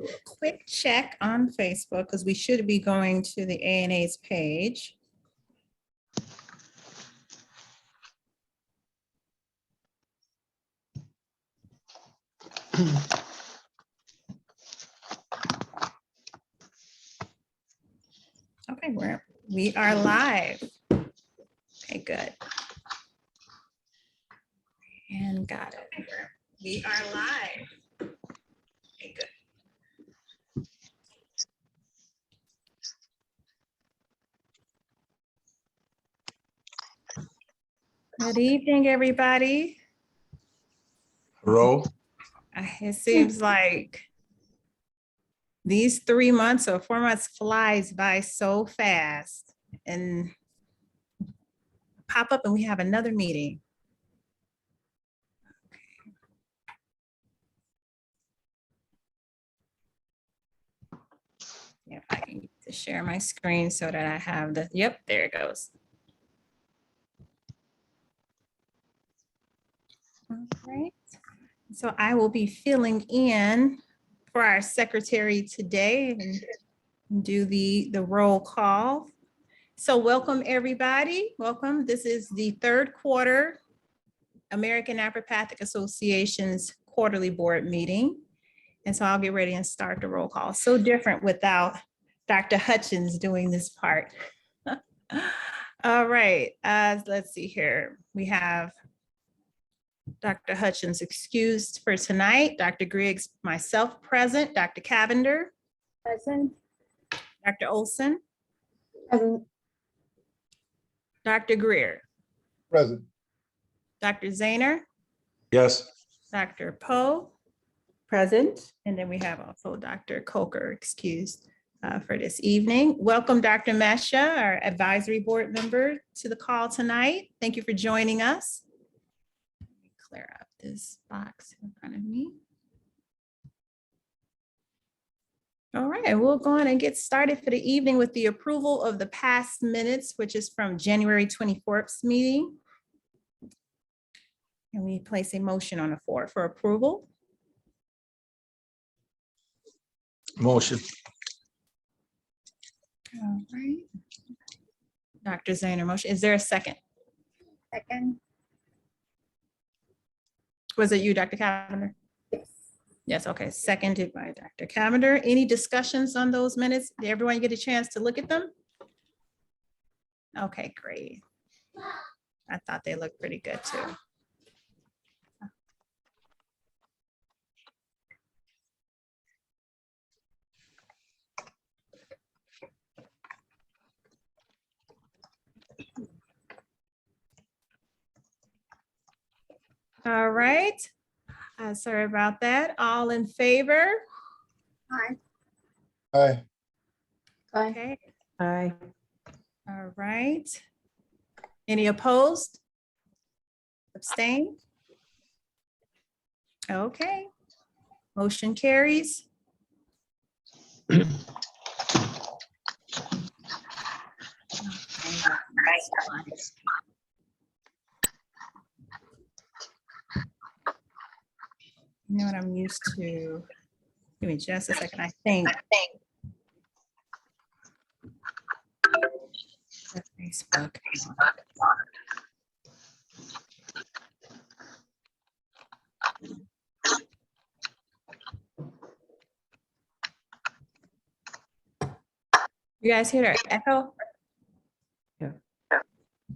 a quick check on Facebook because we should be going to the ANA's page. Okay, we are live. Okay, good. And got it. We are live. Okay, good. Good evening, everybody. Hello. It seems like these 3 months or 4 months flies by so fast and pop up and we have another meeting. Yeah, I need to share my screen so that I have the, yep, there it goes. All right, so I will be filling in for our secretary today and do the roll call. So welcome everybody, welcome. This is the third quarter American Naturopathic Association's quarterly board meeting. And so I'll get ready and start the roll call. So different without Dr. Hutchins doing this part. All right, let's see here. We have Dr. Hutchins excused for tonight, Dr. Griggs, myself present, Dr. Cavender. Present. Dr. Olson. Present. Dr. Greer. Present. Dr. Zahner. Yes. Dr. Poe. Present. And then we have also Dr. Coker excused for this evening. Welcome, Dr. Mesha, our advisory board member, to the call tonight. Thank you for joining us. Let me clear up this box in front of me. All right, we'll go on and get started for the evening with the approval of the past minutes, which is from January 24th meeting. And we place a motion on the floor for approval. Motion. All right. Dr. Zahner, motion. Is there a second? Second. Was it you, Dr. Cavender? Yes. Yes, okay, seconded by Dr. Cavender. Any discussions on those minutes? Did everyone get a chance to look at them? Okay, great. I thought they looked pretty good too. All right. Sorry about that. All in favor? Aye. Aye. Aye. Okay, Aye. all right. Any opposed? Abstain? Okay. Motion carries. You know what I'm used to? Give me just a second, I think. Facebook. You guys hear that echo? Yeah.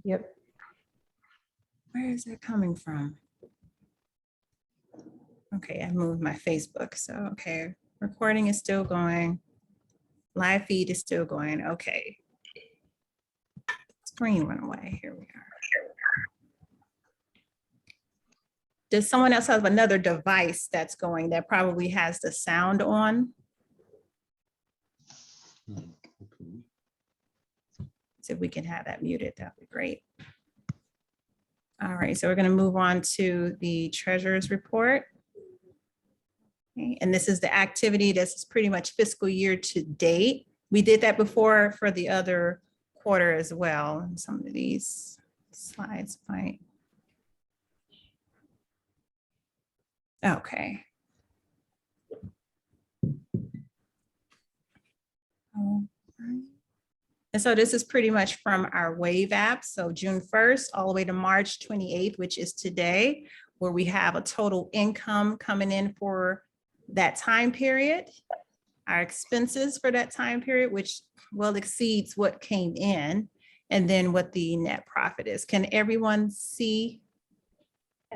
Yep. Where is that coming from? Okay, I moved my Facebook, so okay. Recording is still going. Live feed is still going, okay. Screen went away, here we are. Does someone else have another device that's going that probably has the sound on? So if we can have that muted, that'd be great. All right, so we're gonna move on to the treasurer's report. Okay, and this is the activity that's pretty much fiscal year to date. We did that before for the other quarter as well. And some of these slides might. Okay. And so this is pretty much from our Wave app. So June 1st, all the way to March 28th, which is today, where we have a total income coming in for that time period. Our expenses for that time period, which well exceeds what came in, and then what the net profit is. Can everyone see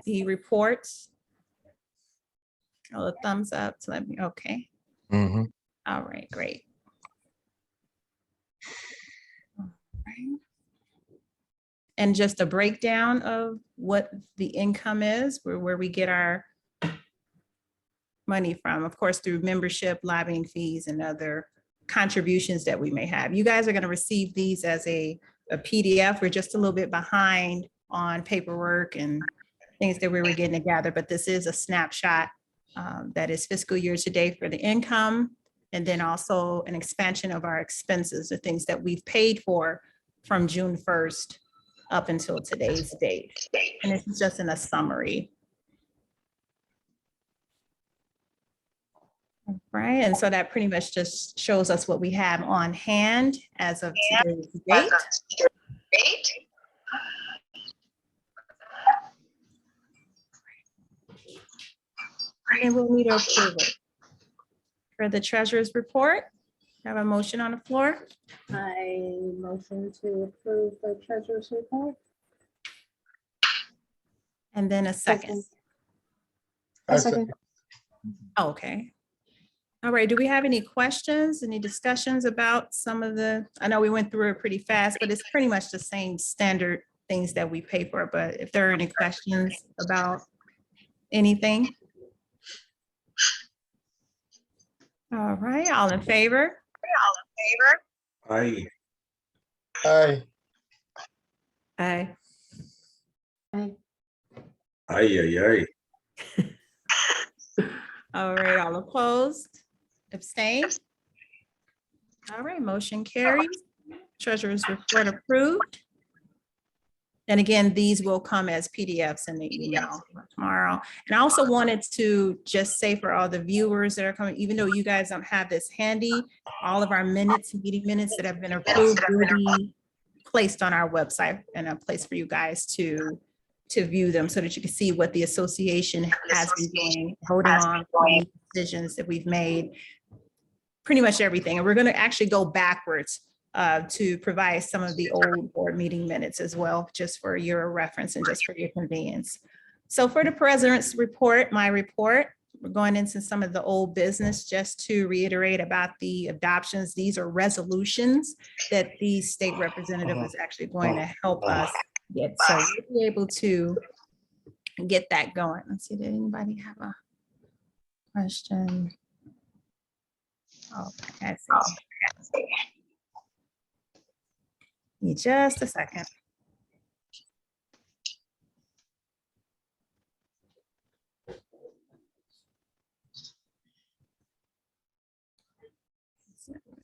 the reports? Oh, the thumbs up. So let me, okay. Mhm. All right, great. All right. And just a breakdown of what the income is, where we get our money from, of course, through membership, lobbying fees, and other contributions that we may have. You guys are going to receive these as a PDF. We're just a little bit behind on paperwork and things that we were getting together, but this is a snapshot that is fiscal year to date for the income, and then also an expansion of our expenses, the things that we've paid for from June 1st up until today's date. And this is just in a summary. Right, and so that pretty much just shows us what we have on hand as of today's date. And then we'll need approval. For the treasurer's report, have a motion on the floor. I motion to approve the treasurer's report. And then a second. I second. Okay. All right, do we have any questions, any discussions about some of the, I know we went through it pretty fast, but it's pretty much the same standard things that we pay for, but if there are any questions about anything? All right, all in favor? Aye. Aye. Aye. Aye. Aye. All right, all opposed? Abstain? All right, motion carries. Treasurer's report approved. And again, these will come as PDFs in the email tomorrow. And I also wanted to just say for all the viewers that are coming, even though you guys don't have this handy, all of our minutes, meeting minutes that have been approved will be placed on our website and a place for you guys to view them so that you can see what the association has been doing, voting on any decisions that we've made, pretty much everything. And we're going to actually go backwards to provide some of the old board meeting minutes as well, just for your reference and just for your convenience. So for the president's report, my report, we're going into some of the old business just to reiterate about the adoptions. These are resolutions that the state representative is actually going to help us get. So we'll be able to get that going. Let's see, did anybody have a question? Okay, I see. Give me just a second.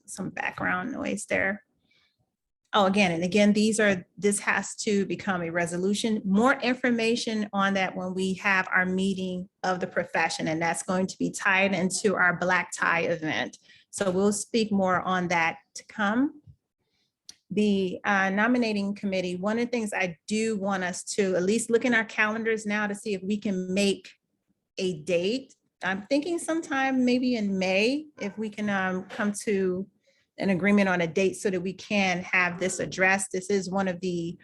Some background noise there. Oh, again, this has to become a resolution. More information on that when we have our meeting of the profession, and that's going to be tied into our black tie event. So we'll speak more on that to come. The nominating committee, one of the things I do want us to at least look in our calendars now to see if we can make a date. I'm thinking sometime maybe in May, if we can come to an agreement on a date so that we can have this addressed. This is one of the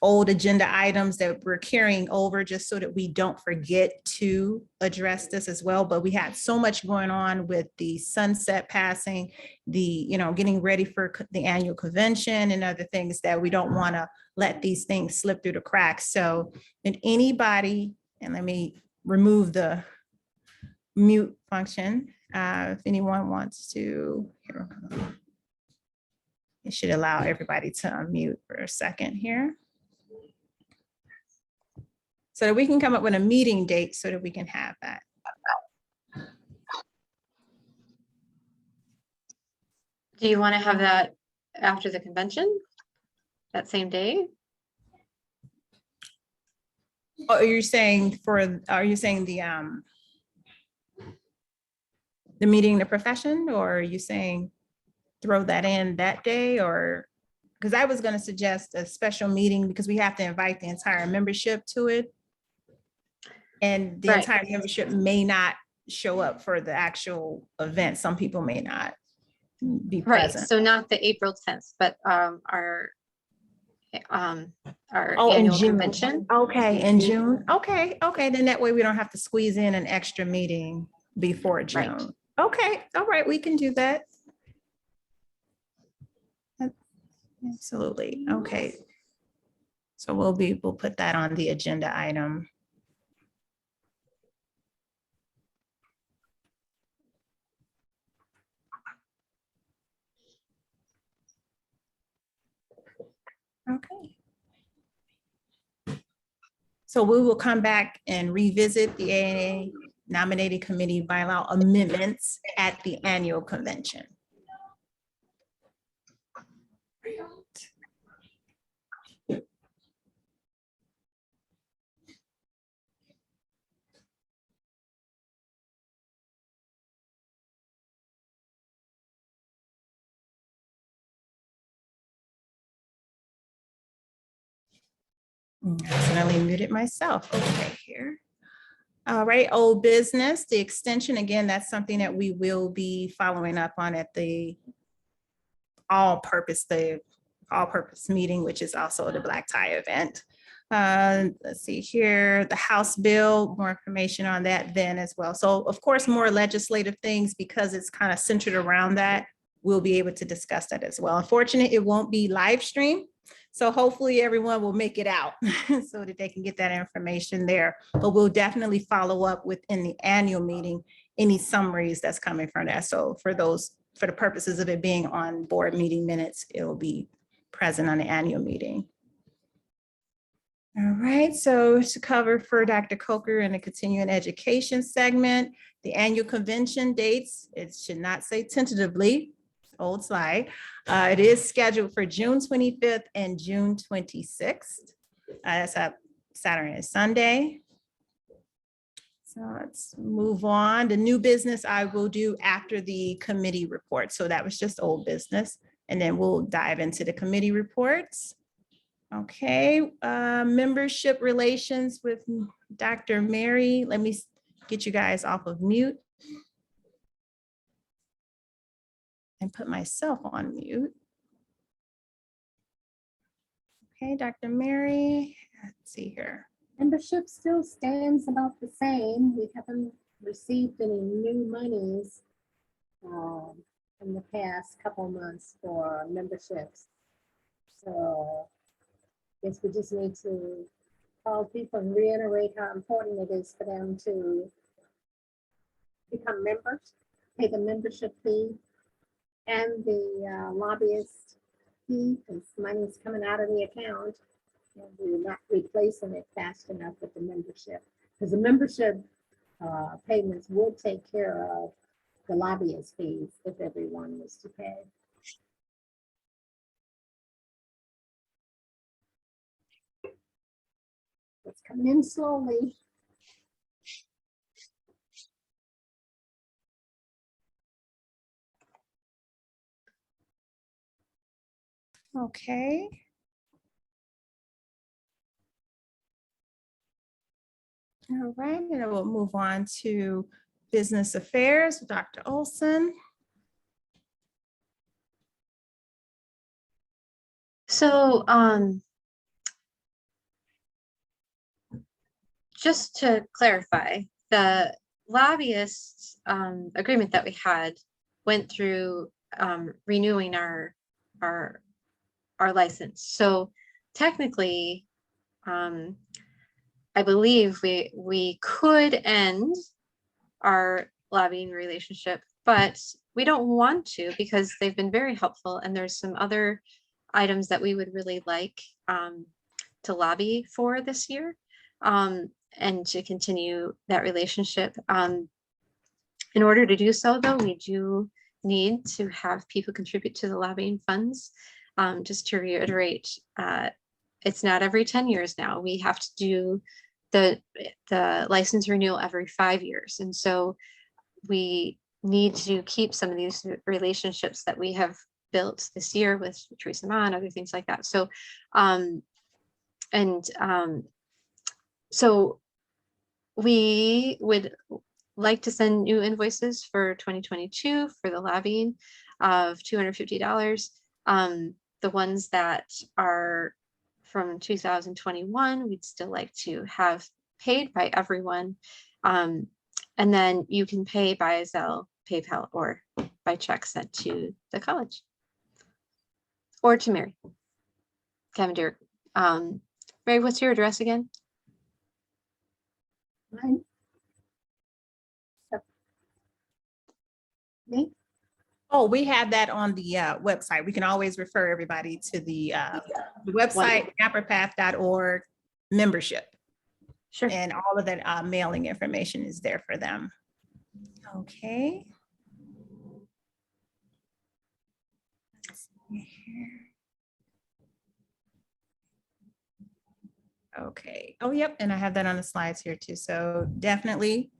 old agenda items that we're carrying over just so that we don't forget to address this as well. But we had so much going on with the sunset passing, the, getting ready for the annual convention and other things that we don't want to let these things slip through the cracks. So if anybody, and let me remove the mute function. If anyone wants to, it should allow everybody to unmute for a second here. So that we can come up with a meeting date so that we can have that. Do you want to have that after the convention? That same day? Oh, are you saying the meeting, the profession, or are you saying throw that in that day, or, because I was gonna suggest a special meeting because we have to invite the entire membership to it. And the Right. entire membership may not show up for the actual event. Some people may not be Right, present. so not the April 10th, but our Oh, in annual June. convention. Okay, in June. Okay, then that way we don't have to squeeze in an extra meeting before Right. June. Okay, all right, we can do that. Absolutely, okay. So we'll put that on the agenda item. Okay. So we will come back and revisit the ANA nominating committee bylaw amendments at the annual convention. Accidentally muted myself. Okay, here. All right, old business, the extension, again, that's something that we will be following up on at the all-purpose meeting, which is also the black tie event. Let's see here, the House bill, more information on that then as well. So of course, more legislative things, because it's kind of centered around that. We'll be able to discuss that as well. Unfortunately, it won't be live streamed. So hopefully everyone will make it out so that they can get that information there. But we'll definitely follow up within the annual meeting, any summaries that's coming from that. So for the purposes of it being on board meeting minutes, it will be present on the annual meeting. All right, so to cover for Dr. Coker in the continuing education segment, the annual convention dates, it should not say tentatively, old slide. It is scheduled for June 25th and June 26th. That's a Saturday and Sunday. So let's move on. The new business I will do after the committee report. So that was just old business. And then we'll dive into the committee reports. Okay, membership relations with Dr. Mary. Let me get you guys off of mute and put myself on mute. Okay, Dr. Mary, let's see here. Membership still stands about the same. We haven't received any new monies in the past couple months for memberships. So I guess we just need to call people and reiterate how important it is for them to become members, pay the membership fee and the lobbyist fee, because money's coming out of the account. And we're not replacing it fast enough with the membership, because the membership payments would take care of the lobbyist fees if everyone was to pay. It's coming in slowly. Okay. All right, and then we'll move on to business affairs with Dr. Olson. So just to clarify, the lobbyist agreement that we had went through renewing our license. So technically, I believe we could end our lobbying relationship, but we don't want to, because they've been very helpful, and there's some other items that we would really like to lobby for this year, and to continue that relationship. In order to do so, though, we do need to have people contribute to the lobbying funds. Just to reiterate, it's not every 10 years now. We have to do the license renewal every 5 years. And so we need to keep some of these relationships that we have built this year with Teresa Ma and other things like that. So, so we would like to send new invoices for 2022 for the lobbying of $250. The ones that are from 2021, we'd still like to have paid by everyone. And then you can pay by Zelle, PayPal, or by check sent to the college. Or to Mary. Kevin Derek. Mary, what's your address again? Mine. Me? Oh, we have that on the website. We can always refer everybody to the website, naprapath.org membership. Sure. And all of that mailing information is there for them. Okay. Let's see here. Okay. Oh, yep. And I have that on the slides here too. So definitely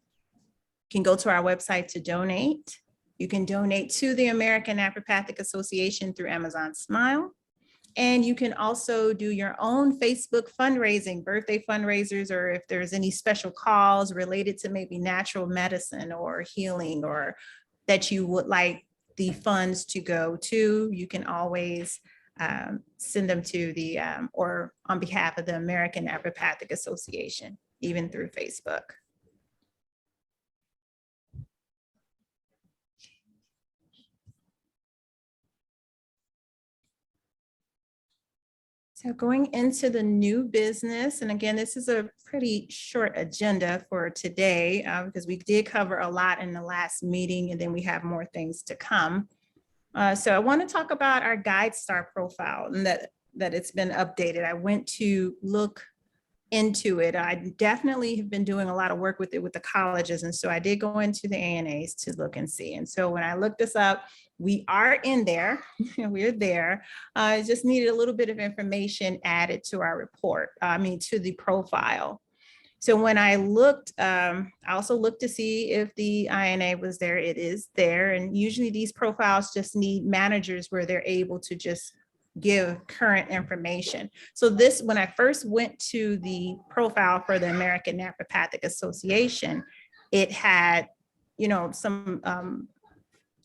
can go to our website to donate. You can donate to the American Naturopathic Association through Amazon Smile. And you can also do your own Facebook fundraising, birthday fundraisers, or if there's any special calls related to maybe natural medicine or healing, or that you would like the funds to go to, you can always send them to the, or on behalf of the American Naturopathic Association, even through Facebook. So going into the new business, and again, this is a pretty short agenda for today because we did cover a lot in the last meeting, and then we have more things to come. So I want to talk about our GuideStar profile and that it's been updated. I went to look into it. I definitely have been doing a lot of work with it with the colleges. And so I did go into the ANAs to look and see. And so when I looked this up, we are in there, we're there. I just needed a little bit of information added to our report, to the profile. So when I looked, I also looked to see if the INA was there. It is there. And usually these profiles just need managers where they're able to just give current information. So this, when I first went to the profile for the American Naturopathic Association, it had, some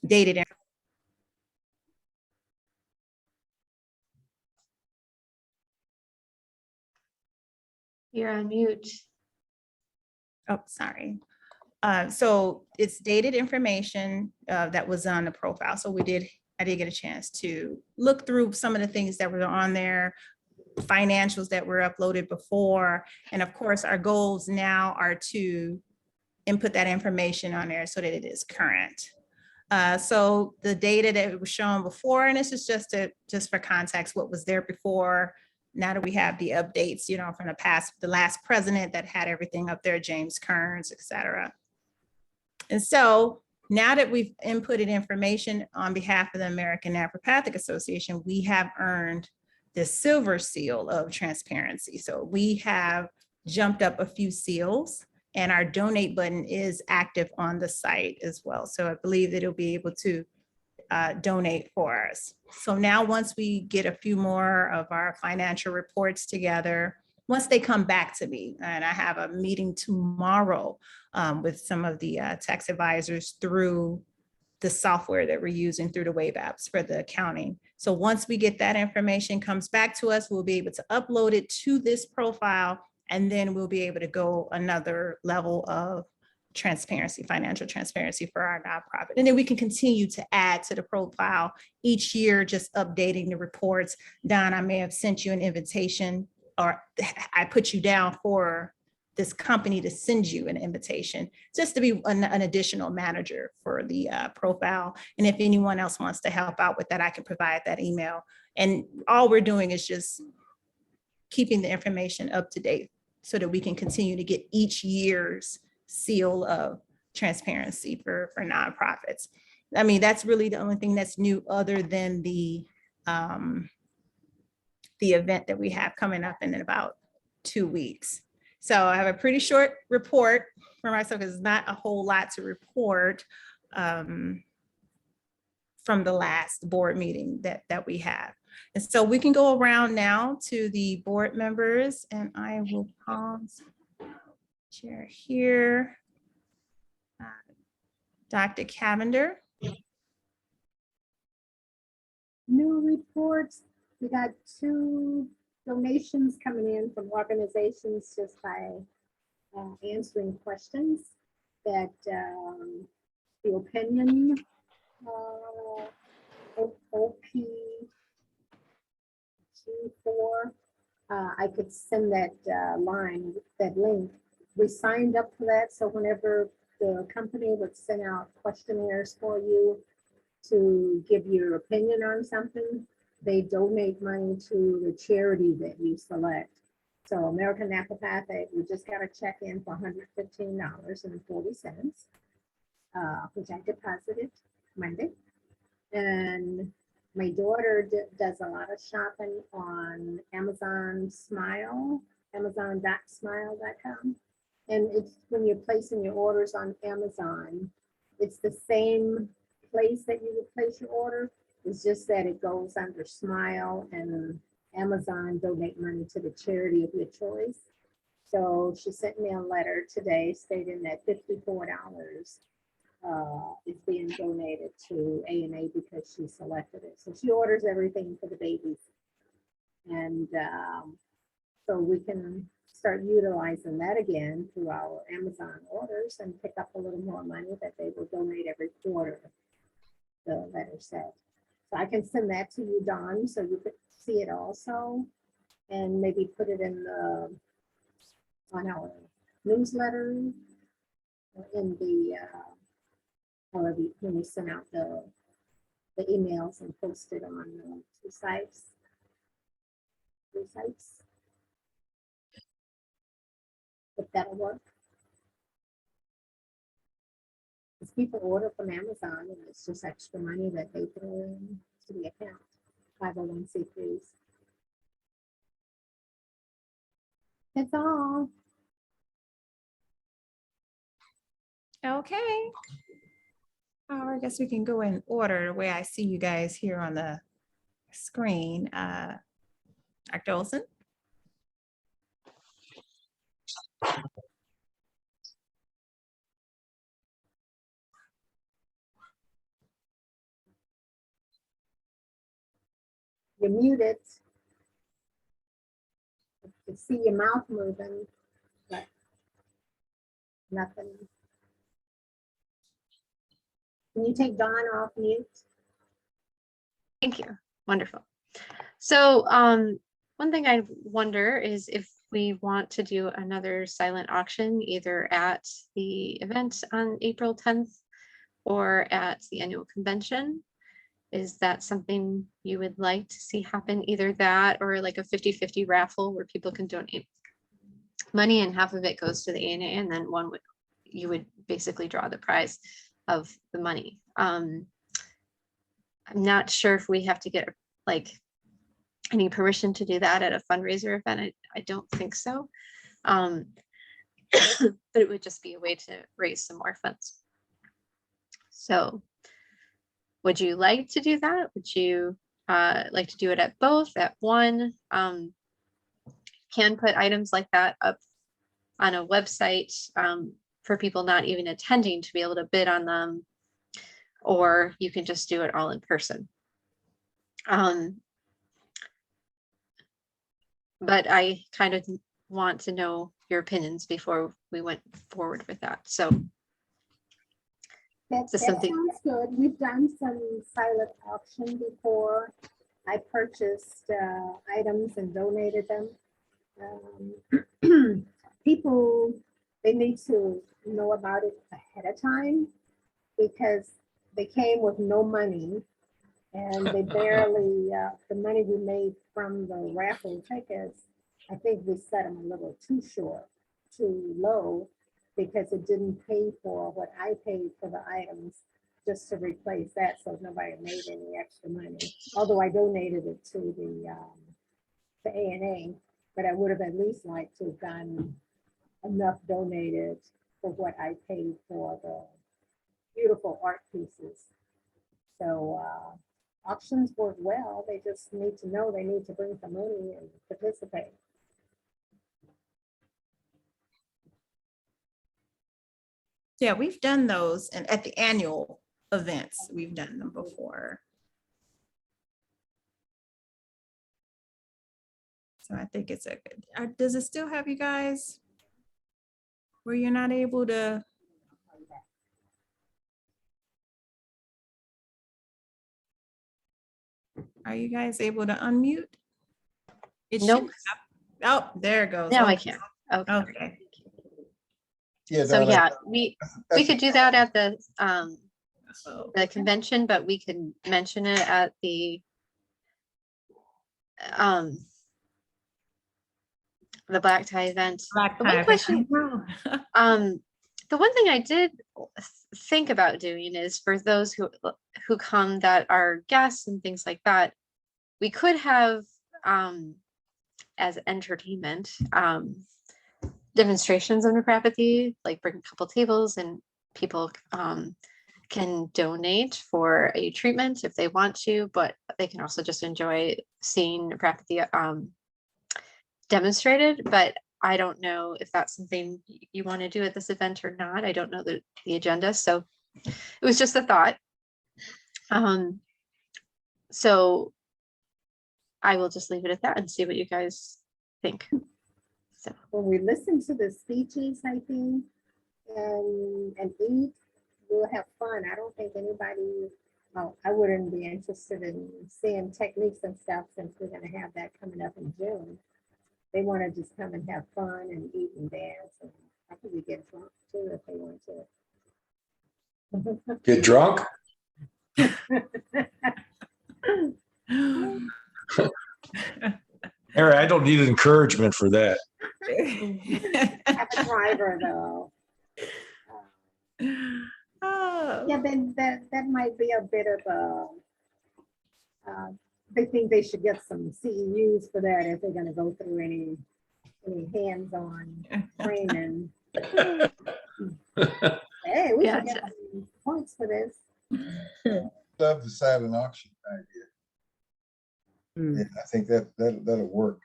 dated information. You're on mute. Oh, sorry. So it's dated information that was on the profile. So I did get a chance to look through some of the things that were on there, financials that were uploaded before. And of course, our goals now are to input that information on there so that it is current. So the data that was shown before, and this is just for context, what was there before. Now that we have the updates, from the last president that had everything up there, James Kearns, et cetera. And so now that we've inputted information on behalf of the American Naturopathic Association, we have earned the silver seal of transparency. So we have jumped up a few seals, and our donate button is active on the site as well. So I believe that it'll be able to donate for us. So now once we get a few more of our financial reports together, once they come back to me, and I have a meeting tomorrow with some of the tax advisors through the software that we're using through the Wave apps for the accounting. So once we get that information comes back to us, we'll be able to upload it to this profile, and then we'll be able to go another level of transparency, financial transparency for our nonprofit. And then we can continue to add to the profile each year, just updating the reports. Don, I may have sent you an invitation, or I put you down for this company to send you an invitation just to be an additional manager for the profile. And if anyone else wants to help out with that, I can provide that email. And all we're doing is just keeping the information up to date so that we can continue to get each year's seal of transparency for nonprofits. I mean, that's really the only thing that's new other than the event that we have coming up in about 2 weeks. So I have a pretty short report for myself because it's not a whole lot to report. from the last board meeting that we have. And so we can go around now to the board members, and I will pause share here. Dr. Cavender. New reports, we got 2 donations coming in from organizations just by answering questions that the opinion OPG4, I could send that that link. We signed up for that, so whenever the company would send out questionnaires for you to give your opinion on something, they donate money to the charity that you select. So American Naturopathic, we just got a check in for $115.40, which I deposited Monday. And my daughter does a lot of shopping on Amazon Smile, amazon.smile.com. And it's when you're placing your orders on Amazon, it's the same place that you would place your order. It's just that it goes under Smile, and Amazon donate money to the charity of your choice. So she sent me a letter today stating that $54 is being donated to ANA because she selected it. So she orders everything for the babies. And so we can start utilizing that again through our Amazon orders and pick up a little more money that they will donate every quarter, the letter said. So I can send that to you, Dawn, so you could see it also, and maybe put it in the on our newsletter or in the when we send out the emails and post it on the 2 sites. 3 sites. If that'll work. Because people order from Amazon and it's just extra money that they throw in to the account. 501c3s. That's all. Okay. I guess we can go in order the way I see you guys here on the screen. Dr. Olson. You're muted. You can see your mouth moving, but nothing. Can you take Dawn off mute? Thank you. Wonderful. So one thing I wonder is if we want to do another silent auction, either at the event on April 10th or at the annual convention. Is that something you would like to see happen? Either that or like a 50-50 raffle where people can donate money and half of it goes to the ANA, and then you would basically draw the prize of the money. I'm not sure if we have to get like any permission to do that at a fundraiser event. I don't think so. But it would just be a way to raise some more funds. So would you like to do that? Would you like to do it at both, at one? Can put items like that up on a website for people not even attending to be able to bid on them, or you can just do it all in person. But I kind of want to know your opinions before we went forward with that. So That Just something- sounds good. We've done some silent auction before. I purchased items and donated them. People, they need to know about it ahead of time because they came with no money and they barely, the money we made from the raffle tickets, I think we set them a little too short, too low, because it didn't pay for what I paid for the items just to replace that, so nobody made any extra money. Although I donated it to the ANA, but I would have at least liked to have gotten enough donated for what I paid for the beautiful art pieces. So auctions work well. They just need to know they need to bring some money and participate. Yeah, we've done those, and at the annual events, we've done them before. So I think it's a good, does it still have you guys where you're not able to? Are you guys able to unmute? It should Nope. Oh, there it goes. Now I Okay. can. Okay. Okay. Yeah, So Donna, yeah, we could do that at So, the convention, but we could mention it at the black tie event. Black The tie one event. question, I know. the one thing I did think about doing is for those who come that are guests and things like that, we could have as entertainment demonstrations of neuropathy, like bring a couple tables and people can donate for a treatment if they want to, but they can also just enjoy seeing neuropathy demonstrated. But I don't know if that's something you want to do at this event or not. I don't know the agenda, so it was just a thought. So I will just leave it at that and see what you guys think. So When we listen to the speeches, I think, and eat, we'll have fun. I don't think anybody, well, I wouldn't be interested in seeing techniques and stuff since we're gonna have that coming up in June. They want to just come and have fun and eat and dance, and probably get drunk too if they want to. get drunk? Harry, I don't need encouragement for that. Have a driver though. Oh. Yeah, then that might be a bit of a, they think they should get some CEUs for that if they're gonna go through any hands-on training. Hey, we should get Gotcha. some points for this. Love the silent auction idea. Yeah, I think that'll work.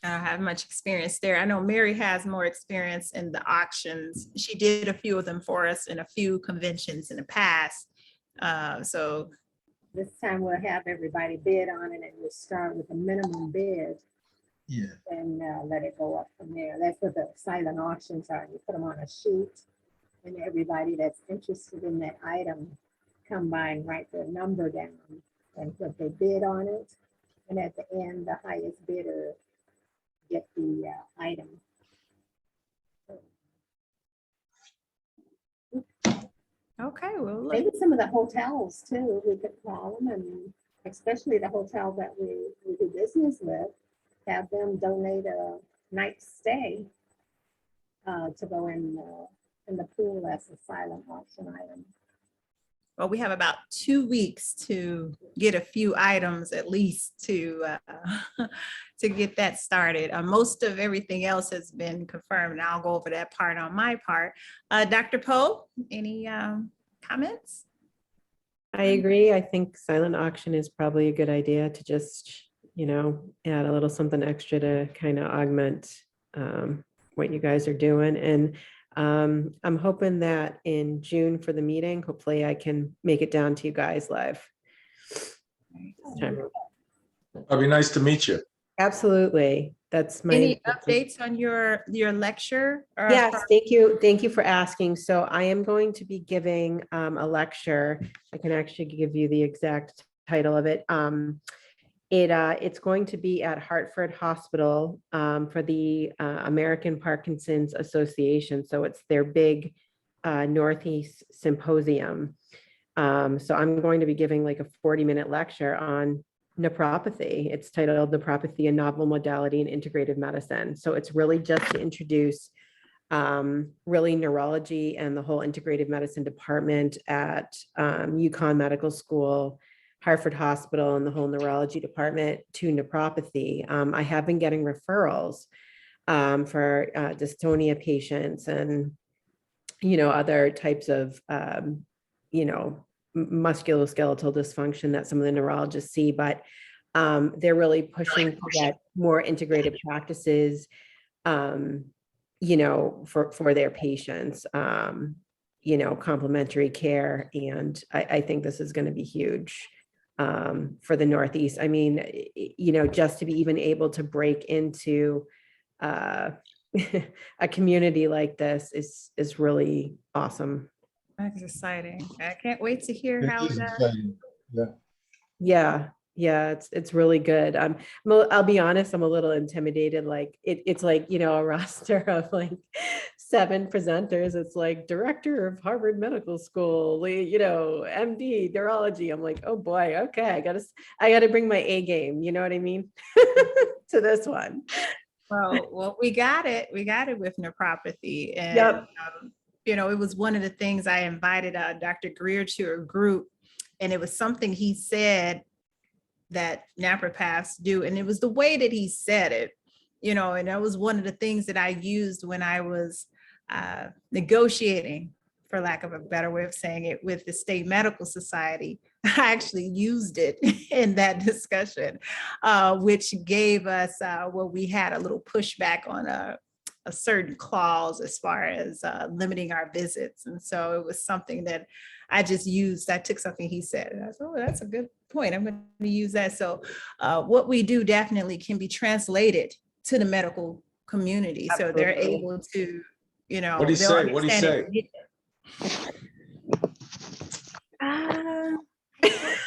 I don't have much experience there. I know Mary has more experience in the auctions. She did a few of them for us in a few conventions in the past. So This time we'll have everybody bid on it and we'll start with a minimum bid Yeah. and let it go up from there. That's what the silent auctions are. You put them on a sheet and everybody that's interested in that item come by and write their number down and what they bid on it. And at the end, the highest bidder get the item. okay, well, look. Maybe some of the hotels too, we could call them, and especially the hotel that we do business with, have them donate a night's stay to go in the pool as a silent auction item. Well, we have about 2 weeks to get a few items at least to to get that started. Most of everything else has been confirmed, and I'll go over that part on my part. Dr. Poe, any comments? I agree. I think silent auction is probably a good idea to just, add a little something extra to kind of augment what you guys are doing. And I'm hoping that in June for the meeting, hopefully I can make it down to you guys live. It'd be nice to meet you. Absolutely. That's my Any updates on your lecture? Yes, thank you. Thank you for asking. So I am going to be giving a lecture. I can actually give you the exact title of it. It's going to be at Hartford Hospital for the American Parkinson's Association. So it's their big Northeast symposium. So I'm going to be giving like a 40-minute lecture on nephropathy. It's titled Nephropathy, a Novel Modality in Integrative Medicine. So it's really just to introduce really neurology and the whole integrative medicine department at UConn Medical School, Hartford Hospital, and the whole neurology department to nephropathy. I have been getting referrals for dystonia patients and other types of, musculoskeletal dysfunction that some of the neurologists see, but they're really pushing to get more integrated practices, for their patients, complementary care. And I think this is going to be huge for the Northeast. I mean, just to be even able to break into a community like this is really awesome. That's exciting. I can't wait to hear It how is it exciting. Yeah. Yeah, it's really good. I'll be honest, I'm a little intimidated. Like it's like, a roster of like 7 presenters. It's like director of Harvard Medical School, MD neurology. I'm like, oh boy, okay, I gotta bring my A game. You know what I mean? To this one. Well, we got it. We got it with nephropathy. And, Yep. It was one of the things I invited Dr. Greer to a group, and it was something he said that naturopaths do. And it was the way that he said it, and that was one of the things that I used when I was negotiating, for lack of a better way of saying it, with the state medical society. I actually used it in that discussion, which gave us, we had a little pushback on a certain clause as far as limiting our visits. And so it was something that I just used. I took something he said and I thought, oh, that's a good point. I'm going to use that. So what we do definitely can be translated to the medical community. So they're Absolutely. able to, What do you say? What do you say?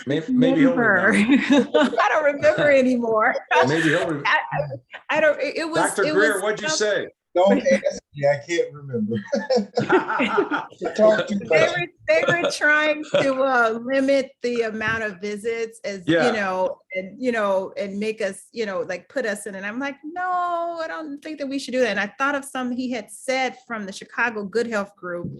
Maybe he'll Remember. remember. I don't remember anymore. Maybe he'll remember. I don't, it was. Dr. it Greer, was what'd you something- say? Don't ask me, I can't remember. I talk too much. They were trying to limit the amount of visits as, Yeah. and make us, like put us in. And I'm like, no, I don't think that we should do that. And I thought of something he had said from the Chicago Good Health Group.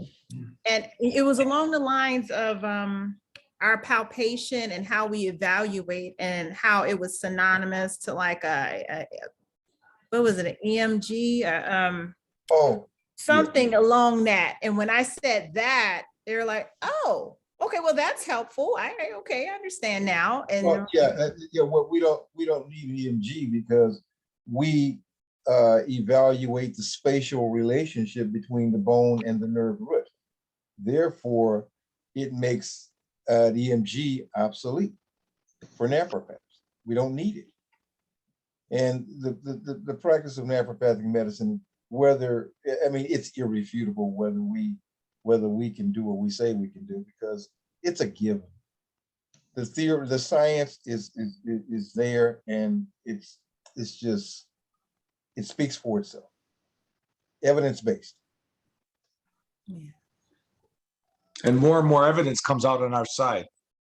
And it was along the lines of our palpation and how we evaluate, and how it was synonymous to like what was it, an EMG? Oh, Something along that. And when I said that, they were like, oh, okay, well, that's helpful. I understand now. And well, well, we don't need EMG because we evaluate the spatial relationship between the bone and the nerve root. Therefore, it makes the EMG obsolete for naturopaths. We don't need it. And the practice of naturopathic medicine, it's irrefutable whether we can do what we say we can do, because it's a given. The theory, the science is there, and it speaks for itself. Evidence-based. yeah. And more evidence comes out on our side.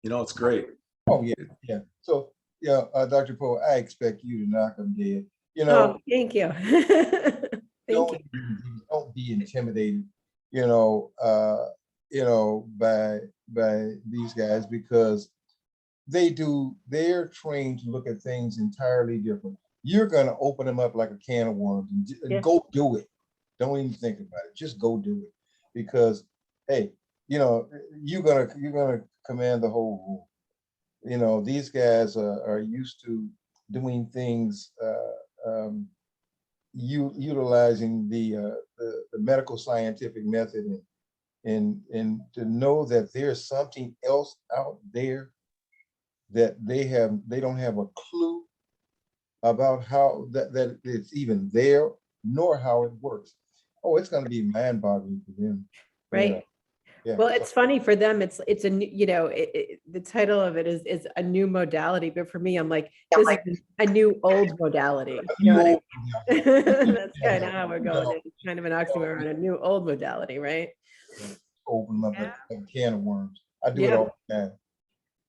It's great. Oh yeah. So Dr. Poe, I expect you to knock them dead. Oh, thank you. Don't be intimidated, by these guys, because they're trained to look at things entirely different. You're gonna open them up like a can of worms and go do it. Don't even think about it. Just go do it, because hey, you're gonna command the whole room. These guys are used to doing things, utilizing the medical scientific method, and to know that there's something else out there that they don't have a clue about how that it's even there, nor how it works. Oh, it's going to be mind-boggling for them. Right. Yeah. Well, it's funny for them. It's a new, the title of it is a new modality, but for me, I'm like, this is a new old modality. You know what I mean? That's kind of how we're going. It's kind of an oxymoron, a new old modality, right? Open up like a can of worms. I do it all the time.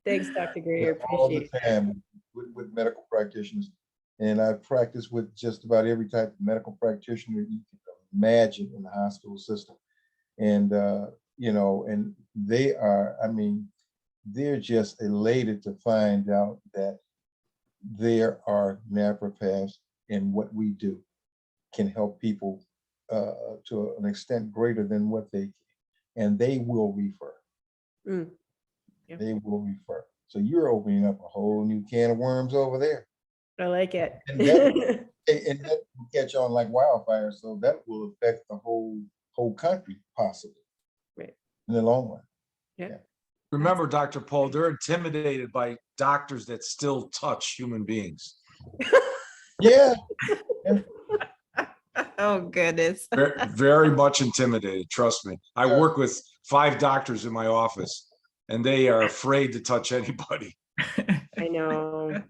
Thanks, Dr. Greer. All the Appreciate it. time with medical practitioners. And I practice with just about every type of medical practitioner you can imagine in the hospital system. And, and they are, they're just elated to find out that there are naturopaths, and what we do can help people to an extent greater than what they can, and they will refer. Mm. Yeah. They will refer. So you're opening up a whole new can of worms over there. I like it. And that will catch on like wildfire. So that will affect the whole country possibly. Right. In the long run. Yeah. Remember, Dr. Poe, they're intimidated by doctors that still touch human beings. Yeah. Oh, goodness. Very much intimidated, trust me. I work with 5 doctors in my office, and they are afraid to touch anybody. I know.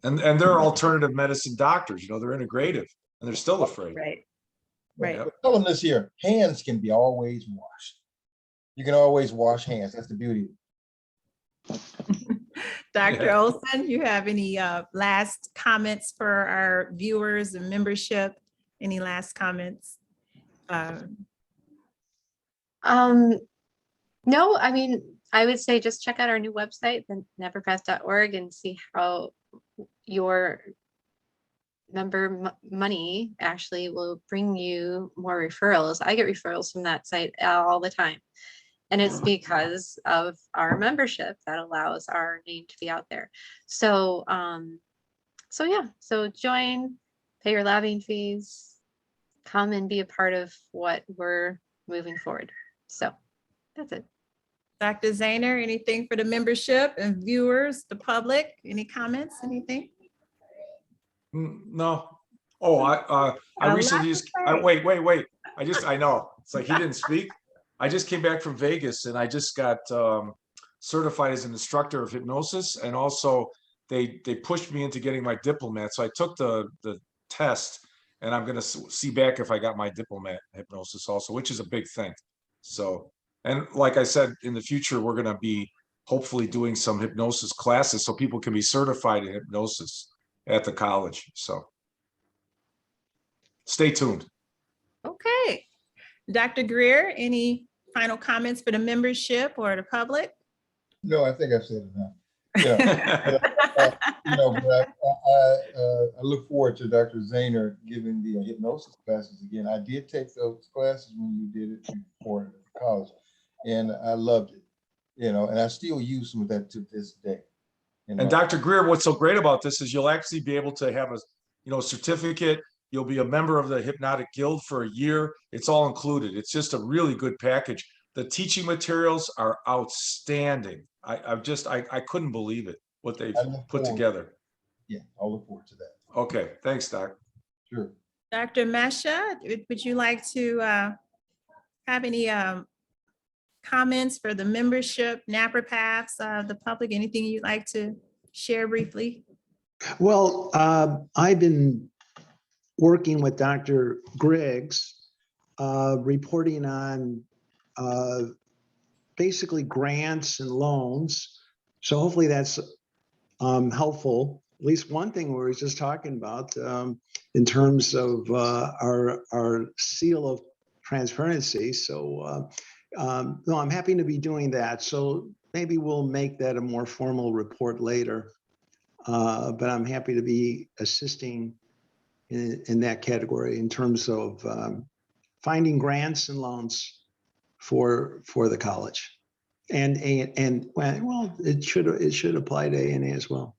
And they're alternative medicine doctors, you know, they're integrative, and they're still afraid. Right. Right. But tell them this here, hands can be always washed. You can always wash hands. That's the beauty. Dr. Yeah. Olson, you have any last comments for our viewers and membership? Any last comments? No, I mean, I would say just check out our new website, the neverpath.org, and see how your member money actually will bring you more referrals. I get referrals from that site all the time. And it's because of our membership that allows our name to be out there. So, yeah, so join, pay your lobbying fees, come and be a part of what we're moving forward. So that's it. Dr. Zahner, anything for the membership and viewers, the public? Any comments, anything? No. Oh, I recently just, wait. I know. It's like he didn't speak. I just came back from Vegas and I just got certified as an instructor of hypnosis. And also they pushed me into getting my diplomat. So I took the test and I'm going to see back if I got my diplomat hypnosis also, which is a big thing. So, and like I said, in the future, we're going to be hopefully doing some hypnosis classes so people can be certified in hypnosis at the college. So stay tuned. Okay. Dr. Greer, any final comments for the membership or the public? No, I think I've said enough. But I look forward to Dr. Zahner giving the hypnosis classes again. I did take those classes when you did it before at college, and I loved it. And I still use some of that to this day. And Dr. Greer, what's so great about this is you'll actually be able to have a certificate. You'll be a member of the Hypnotic Guild for a year. It's all included. It's just a really good package. The teaching materials are outstanding. I couldn't believe it, what they've put together. Yeah, I'll look forward to that. Okay, thanks, Doc. Sure. Dr. Mesha, would you like to have any comments for the membership, napropaths, the public, anything you'd like to share briefly? Well, I've been working with Dr. Griggs, reporting on basically grants and loans. So hopefully that's helpful. At least one thing we were just talking about in terms of our seal of transparency. So no, I'm happy to be doing that. So maybe we'll make that a more formal report later. But I'm happy to be assisting in that category in terms of finding grants and loans for the college, and well, it should apply to A&A as well.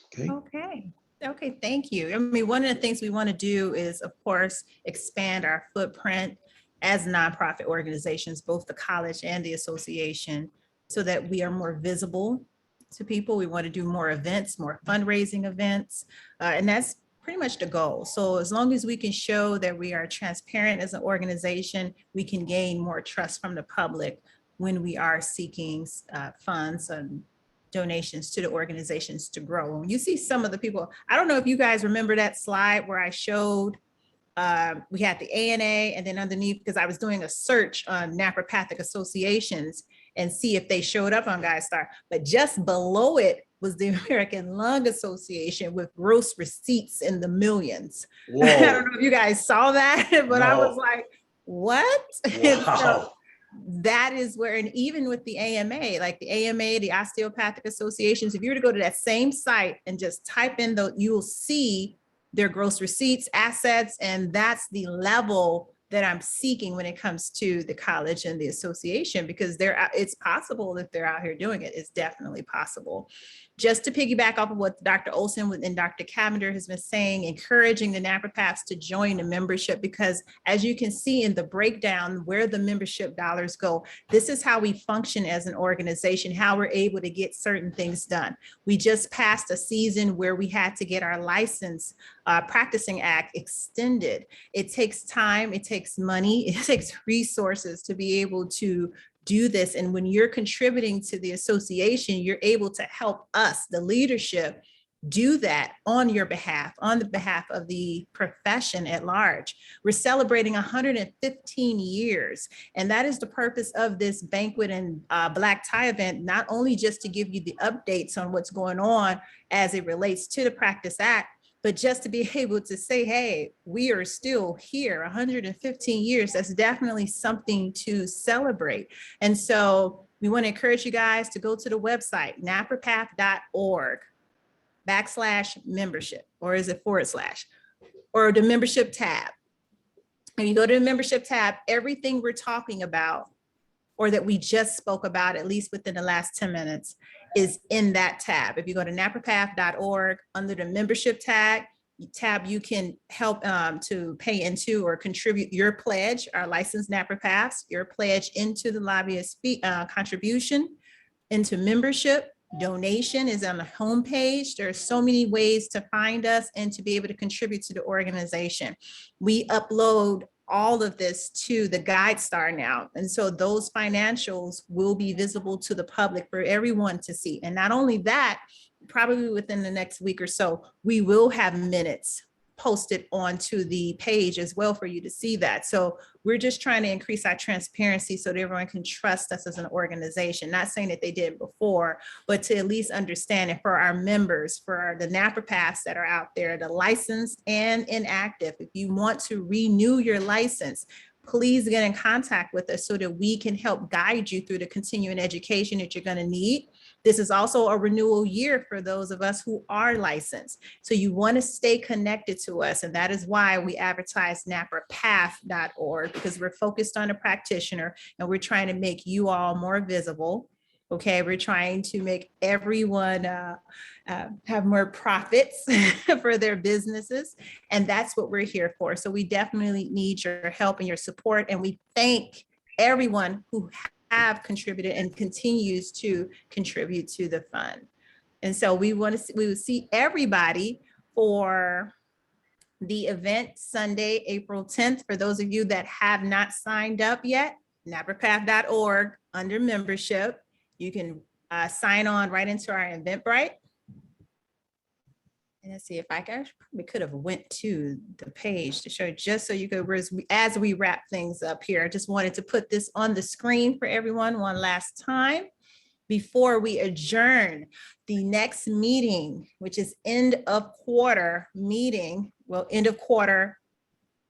Okay. Okay, thank you. I mean, one of the things we want to do is, of course, expand our footprint as nonprofit organizations, both the college and the association, so that we are more visible to people. We want to do more events, more fundraising events, and that's pretty much the goal. So as long as we can show that we are transparent as an organization, we can gain more trust from the public when we are seeking funds and donations to the organizations to grow. When you see some of the people, I don't know if you guys remember that slide where I showed we had the ANA, and then underneath, because I was doing a search on naturopathic associations and see if they showed up on GuideStar, but just below it was the American Lung Association with gross receipts in the millions. I don't know if you guys saw that, but no. I was like, what? Wow. So that is where, and even with the AMA, like the AMA, the osteopathic associations, if you were to go to that same site and just type in you'll see their gross receipts, assets, and that's the level that I'm seeking when it comes to the college and the association, because it's possible that they're out here doing it. It's definitely possible. Just to piggyback off of what Dr. Olson and Dr. Cavender has been saying, encouraging the NAPRPAFs to join the membership, because as you can see in the breakdown where the membership dollars go, this is how we function as an organization, how we're able to get certain things done. We just passed a season where we had to get our license practicing act extended. It takes time, it takes money, it takes resources to be able to do this. And when you're contributing to the association, you're able to help us, the leadership, do that on your behalf, on the behalf of the profession at large. We're celebrating 115 years. And that is the purpose of this banquet and black tie event, not only just to give you the updates on what's going on as it relates to the Practice Act, but just to be able to say, hey, we are still here, 115 years, that's definitely something to celebrate. And so we want to encourage you guys to go to the website, naprapath.org/membership, or is it / or the membership tab. And you go to the membership tab, everything we're talking about, or that we just spoke about, at least within the last 10 minutes, is in that tab. If you go to naprapath.org, under the membership tab, you can help to pay into or contribute your pledge, our licensed naprapaths, your pledge into the lobbyist fee, contribution into membership. Donation is on the homepage. There are so many ways to find us and to be able to contribute to the organization. We upload all of this to the GuideStar now. And so those financials will be visible to the public for everyone to see. And not only that, probably within the next week or so, we will have minutes posted onto the page as well for you to see that. So we're just trying to increase our transparency so that everyone can trust us as an organization. Not saying that they did before, but to at least understand it for our members, for the naprapaths that are out there, the licensed and inactive. If you want to renew your license, please get in contact with us so that we can help guide you through the continuing education that you're going to need. This is also a renewal year for those of us who are licensed. So you want to stay connected to us. And that is why we advertise naprapath.org, because we're focused on a practitioner and we're trying to make you all more visible. Okay, we're trying to make everyone have more profits for their businesses. And that's what we're here for. So we definitely need your help and your support. And we thank everyone who have contributed and continues to contribute to the fund. And so we will see everybody for the event Sunday, April 10th. For those of you that have not signed up yet, naprapath.org under membership, you can sign on right into our Eventbrite. And let's see if I probably could have went to the page to show, just so you could, as we wrap things up here, I just wanted to put this on the screen for everyone one last time before we adjourn. The next meeting, which is end of quarter meeting, well, end of quarter,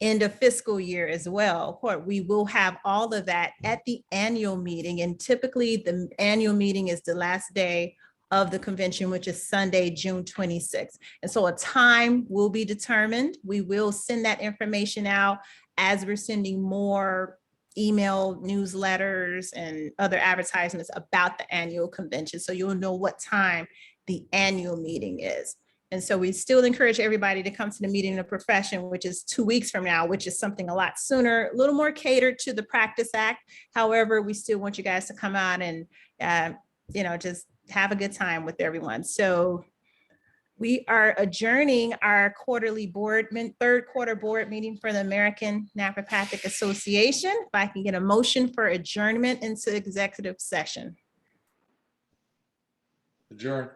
end of fiscal year as well. We will have all of that at the annual meeting. And typically the annual meeting is the last day of the convention, which is Sunday, June 26th. And so a time will be determined. We will send that information out as we're sending more email newsletters and other advertisements about the annual convention. So you'll know what time the annual meeting is. And so we still encourage everybody to come to the meeting of profession, which is 2 weeks from now, which is something a lot sooner, a little more catered to the Practice Act. However, we still want you guys to come out and, just have a good time with everyone. So we are adjourning our quarterly third quarter board meeting for the American Naturopathic Association. If I can get a motion for adjournment into executive session. Adjourn.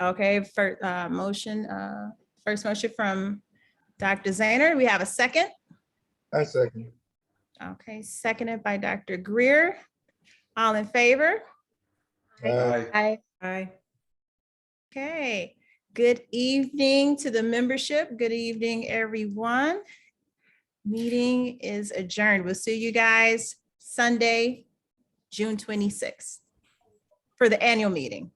Okay, first motion from Dr. Zahner. We have a second. I second. Okay, seconded by Dr. Greer. All in favor? Aye. Aye. Okay, good evening to the membership. Good evening, everyone. Meeting is adjourned. We'll see you guys Sunday, June 26th for the annual meeting.